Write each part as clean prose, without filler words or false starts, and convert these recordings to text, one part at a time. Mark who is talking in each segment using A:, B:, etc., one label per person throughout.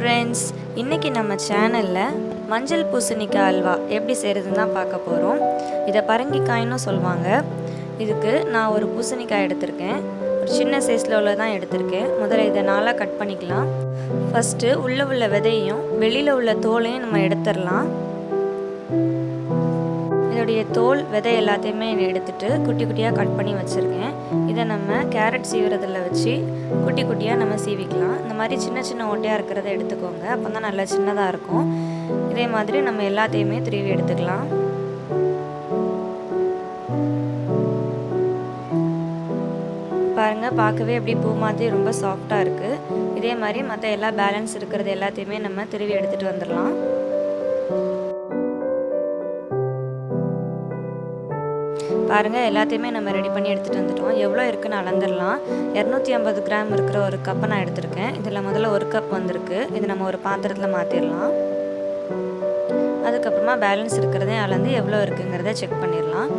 A: Friends, இன்றைக்கி நம்ம சேனலில் மஞ்சள் பூசணிக்காய் அல்வா எப்படி செய்கிறதுன்னு தான் பார்க்க போகிறோம். இதை பரங்கிக்காய்னு சொல்லுவாங்க. இதுக்கு நான் ஒரு பூசணிக்காய் எடுத்திருக்கேன். ஒரு சின்ன சைஸில் உள்ளதான் எடுத்திருக்கேன். முதல்ல இதை நாளாக கட் பண்ணிக்கலாம். ஃபஸ்ட்டு உள்ளே உள்ள விதையும் வெளியில் உள்ள தோலையும் நம்ம எடுத்துடலாம். இதோடைய தோல் விதை எல்லாத்தையுமே எடுத்துகிட்டு குட்டி குட்டியாக கட் பண்ணி வச்சுருக்கேன். இதை நம்ம கேரட் சீவுறதில் வச்சு குட்டி குட்டியாக நம்ம சீவிக்கலாம். இந்த மாதிரி சின்ன சின்ன ஓட்டையாக இருக்கிறத எடுத்துக்கோங்க, அப்போ தான் நல்லா சின்னதாக இருக்கும். இதே மாதிரி நம்ம எல்லாத்தையுமே திருவி எடுத்துக்கலாம். பாருங்கள், பார்க்கவே எப்படி பூ மாதிரி ரொம்ப சாஃப்டாக இருக்குது. இதே மாதிரி மற்ற எல்லா பேலன்ஸ் இருக்கிறது எல்லாத்தையுமே நம்ம திருவி எடுத்துகிட்டு வந்துடலாம். பாருங்கள், எல்லாத்தையுமே நம்ம ரெடி பண்ணி எடுத்துகிட்டு வந்துட்டோம். எவ்வளோ இருக்குன்னு அளந்துடலாம். 250 கிராம் இருக்கிற ஒரு கப்பை நான் எடுத்திருக்கேன். இதில் முதல்ல ஒரு கப் வந்திருக்கு. இது நம்ம ஒரு பாத்திரத்தில் மாற்றிடலாம். அதுக்கப்புறமா பேலன்ஸ் இருக்கிறதையும் அளந்து எவ்வளோ இருக்குங்கிறத செக் பண்ணிடலாம்.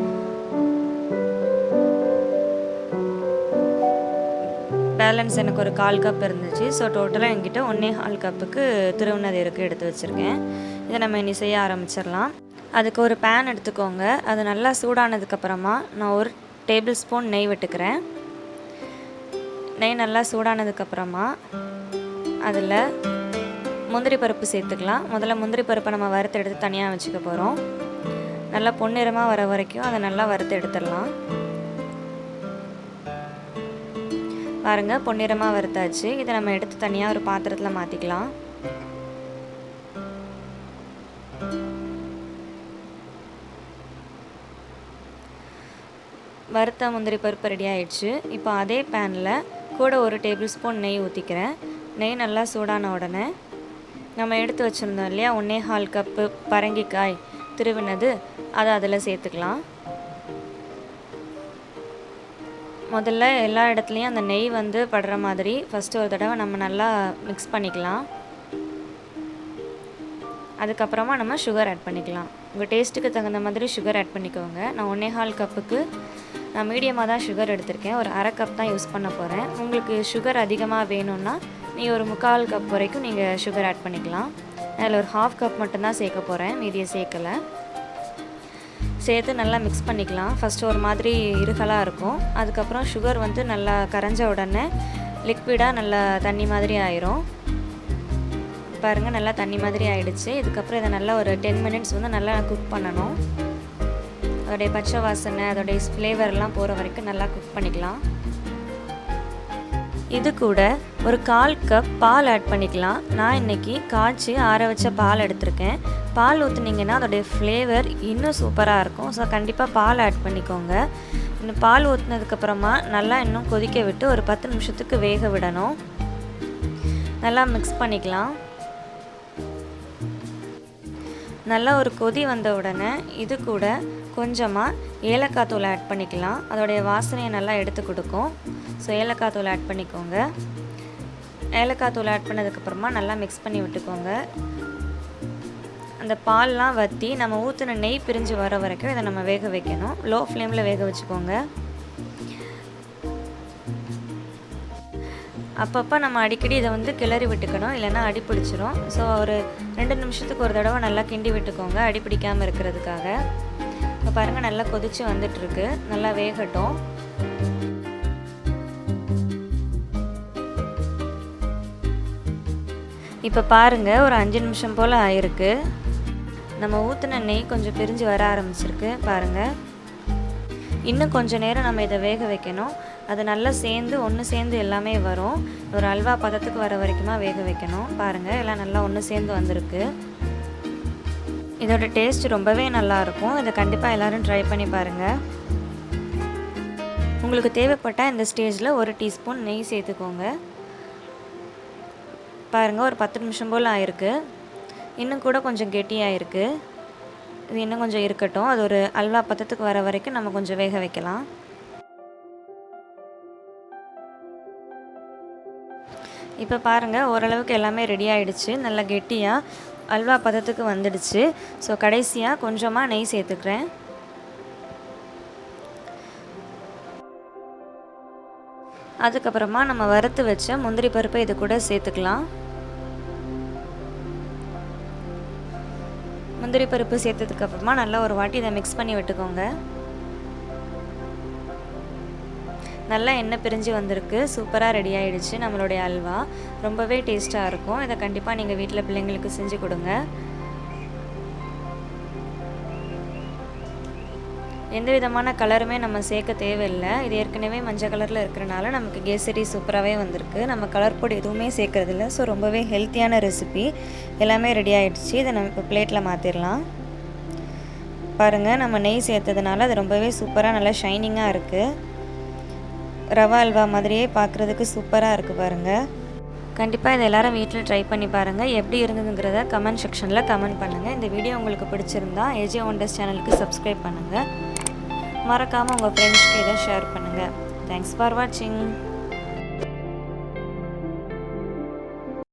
A: பேலன்ஸ் எனக்கு ஒரு 1/4 கப் இருந்துச்சு. ஸோ டோட்டலாக என்கிட்ட 1.25 கப்புக்கு திருவுனது இருக்குது எடுத்து வச்சுருக்கேன். இதை நம்ம இனி செய்ய ஆரம்பிச்சிடலாம். அதுக்கு ஒரு பேன் எடுத்துக்கோங்க. அது நல்லா சூடானதுக்கப்புறமா நான் 1 டேபிள் ஸ்பூன் நெய் விட்டுக்கிறேன். நெய் நல்லா சூடானதுக்கப்புறமா அதில் முந்திரி பருப்பு சேர்த்துக்கலாம். முதல்ல முந்திரி பருப்பை நம்ம வறுத்து எடுத்து தனியாக வச்சுக்க போகிறோம். நல்லா பொன்னிறமாக வர வரைக்கும் அதை நல்லா வறுத்து எடுத்துடலாம். பாருங்கள், பொன்னிறமாக வறுத்தாச்சு. இதை நம்ம எடுத்து தனியாக ஒரு பாத்திரத்தில் மாற்றிக்கலாம். வறுத்த முந்திரி பருப்பு ரெடி ஆகிடுச்சு. இப்போ அதே பேனில் கூட 1 டேபிள் ஸ்பூன் நெய் ஊற்றிக்கிறேன். நெய் நல்லா சூடான உடனே நம்ம எடுத்து வச்சுருந்தோம் இல்லையா 1.25 கப்பு பரங்கிக்காய் திருவினது, அதை அதில் சேர்த்துக்கலாம். முதல்ல எல்லா இடத்துலையும் அந்த நெய் படுற மாதிரி ஃபஸ்ட்டு ஒரு தடவை நம்ம நல்லா மிக்ஸ் பண்ணிக்கலாம். அதுக்கப்புறமா நம்ம சுகர் ஆட் பண்ணிக்கலாம். உங்கள் டேஸ்ட்டுக்கு தகுந்த மாதிரி சுகர் ஆட் பண்ணிக்கோங்க. நான் 1.25 கப்புக்கு நான் மீடியமாக தான் சுகர் எடுத்திருக்கேன். ஒரு 1/2 கப் தான் யூஸ் பண்ண போகிறேன். உங்களுக்கு சுகர் அதிகமாக வேணும்னா நீங்கள் ஒரு 3/4 கப் வரைக்கும் நீங்கள் சுகர் ஆட் பண்ணிக்கலாம். அதில் ஒரு 1/2 கப் மட்டும்தான் சேர்க்க போகிறேன், மீதியை சேர்க்கலை. சேர்த்து நல்லா மிக்ஸ் பண்ணிக்கலாம். ஃபஸ்ட்டு ஒரு மாதிரி இருகலாக இருக்கும். அதுக்கப்புறம் சுகர் நல்லா கரைஞ்ச உடனே லிக்விடாக நல்லா தண்ணி மாதிரி ஆயிரும். பாருங்கள், நல்லா தண்ணி மாதிரி ஆகிடுச்சு. இதுக்கப்புறம் இதை நல்லா ஒரு 10 மினிட்ஸ் நல்லா குக் பண்ணணும். அதோடைய பச்சை வாசனை, அதோடைய ஃப்ளேவர்லாம் போகிற வரைக்கும் நல்லா குக் பண்ணிக்கலாம். இது கூட ஒரு 1/4 கப் பால் ஆட் பண்ணிக்கலாம். நான் இன்றைக்கி காய்ச்சி ஆற வச்ச பால் எடுத்திருக்கேன். பால் ஊற்றுனீங்கன்னா அதோடைய ஃப்ளேவர் இன்னும் சூப்பராக இருக்கும். ஸோ கண்டிப்பாக பால் ஆட் பண்ணிக்கோங்க. இன்னும் பால் ஊற்றுனதுக்கப்புறமா நல்லா இன்னும் கொதிக்க விட்டு ஒரு 10 நிமிஷத்துக்கு வேக விடணும். நல்லா மிக்ஸ் பண்ணிக்கலாம். நல்லா ஒரு கொதி வந்த உடனே இது கூட கொஞ்சமாக ஏலக்காய் தூள் ஆட் பண்ணிக்கலாம். அதோடைய வாசனையை நல்லா எடுத்து கொடுக்கும். ஸோ ஏலக்காய் தூள் ஆட் பண்ணிக்கோங்க. ஏலக்காய் தூள் ஆட் பண்ணதுக்கப்புறமா நல்லா மிக்ஸ் பண்ணி விட்டுக்கோங்க. அந்த பால்லாம் வற்றி நம்ம ஊற்றின நெய் பிரிஞ்சு வர வரைக்கும் இதை நம்ம வேக வைக்கணும். லோ ஃப்ளேமில் வேக வச்சுக்கோங்க. அப்பப்போ நம்ம அடிக்கடி இதை கிளறி விட்டுக்கணும், இல்லைன்னா அடி பிடிச்சிரும். ஸோ ஒரு 2 நிமிஷத்துக்கு ஒரு தடவை நல்லா கிண்டி விட்டுக்கோங்க, அடி பிடிக்காமல் இருக்கிறதுக்காக. இப்போ பாருங்கள், நல்லா கொதித்து வந்துட்டுருக்கு. நல்லா வேகட்டும். இப்போ பாருங்கள், ஒரு 5 நிமிஷம் போல் ஆயிருக்கு. நம்ம ஊற்றின நெய் கொஞ்சம் பிரிஞ்சு வர ஆரம்பிச்சிருக்கு. பாருங்கள், இன்னும் கொஞ்சம் நேரம் நம்ம இதை வேக வைக்கணும். அது நல்லா ஒன்று சேர்ந்து எல்லாமே வரும். ஒரு அல்வா பதத்துக்கு வர வரைக்குமா வேக வைக்கணும். பாருங்கள், எல்லாம் நல்லா ஒன்று சேர்ந்து வந்திருக்கு. இதோட டேஸ்ட் ரொம்பவே நல்லாயிருக்கும். இதை கண்டிப்பாக எல்லோரும் ட்ரை பண்ணி பாருங்கள். உங்களுக்கு தேவைப்பட்டால் இந்த ஸ்டேஜில் 1 டீஸ்பூன் நெய் சேர்த்துக்கோங்க. பாருங்கள், ஒரு 10 நிமிஷம் போல் ஆயிருக்கு. இன்னும் கூட கொஞ்சம் கெட்டியாக இருக்குது. இது இன்னும் கொஞ்சம் இருக்கட்டும். அது ஒரு அல்வா பதத்துக்கு வர வரைக்கும் நம்ம கொஞ்சம் வேக வைக்கலாம். இப்போ பாருங்கள், ஓரளவுக்கு எல்லாமே ரெடி ஆகிடுச்சு. நல்லா கெட்டியாக அல்வா பதத்துக்கு வந்துடுச்சு. ஸோ கடைசியாக கொஞ்சமாக நெய் சேர்த்துக்கிறேன். அதுக்கப்புறமா நம்ம வறுத்து வச்ச முந்திரி பருப்பை இது கூட சேர்த்துக்கலாம். முந்திரி பருப்பு சேர்த்ததுக்கப்புறமா நல்லா ஒரு வாட்டி இதை மிக்ஸ் பண்ணி விட்டுக்கோங்க. நல்லா எண்ணெய் பிரிஞ்சு வந்திருக்கு. சூப்பராக ரெடி ஆகிடுச்சு நம்மளுடைய அல்வா. ரொம்பவே டேஸ்ட்டாக இருக்கும். இதை கண்டிப்பாக நீங்கள் வீட்டில் பிள்ளைங்களுக்கு செஞ்சு கொடுங்க. எந்த விதமான கலருமே நம்ம சேர்க்க தேவையில்லை. இது ஏற்கனவே மஞ்சள் கலரில் இருக்கிறனால நமக்கு கேசரி சூப்பராகவே வந்திருக்கு. நம்ம கலர் பொடி எதுவுமே சேர்க்குறதில்ல. ஸோ ரொம்பவே ஹெல்த்தியான ரெசிபி. எல்லாமே ரெடி ஆகிடுச்சு. இதை நம்ம இப்போ பிளேட்டில் மாற்றிடலாம். பாருங்கள், நம்ம நெய் சேர்த்ததுனால அது ரொம்பவே சூப்பராக நல்லா ஷைனிங்காக இருக்குது. ரவா அல்வா மாதிரியே பார்க்குறதுக்கு சூப்பராக இருக்குது பாருங்கள். கண்டிப்பாக இதை எல்லோரும் வீட்டில் ட்ரை பண்ணி பாருங்கள். எப்படி இருந்ததுங்கிறத கமெண்ட் செக்ஷனில் கமெண்ட் பண்ணுங்கள். இந்த வீடியோ உங்களுக்கு பிடிச்சிருந்தா ஏஜே ஒண்டர்ஸ் சேனலுக்கு சப்ஸ்கிரைப் பண்ணுங்கள். மறக்காமல் உங்கள் ஃப்ரெண்ட்ஸ்க்கு இதை ஷேர் பண்ணுங்கள். தேங்க்ஸ் ஃபார் வாட்சிங்.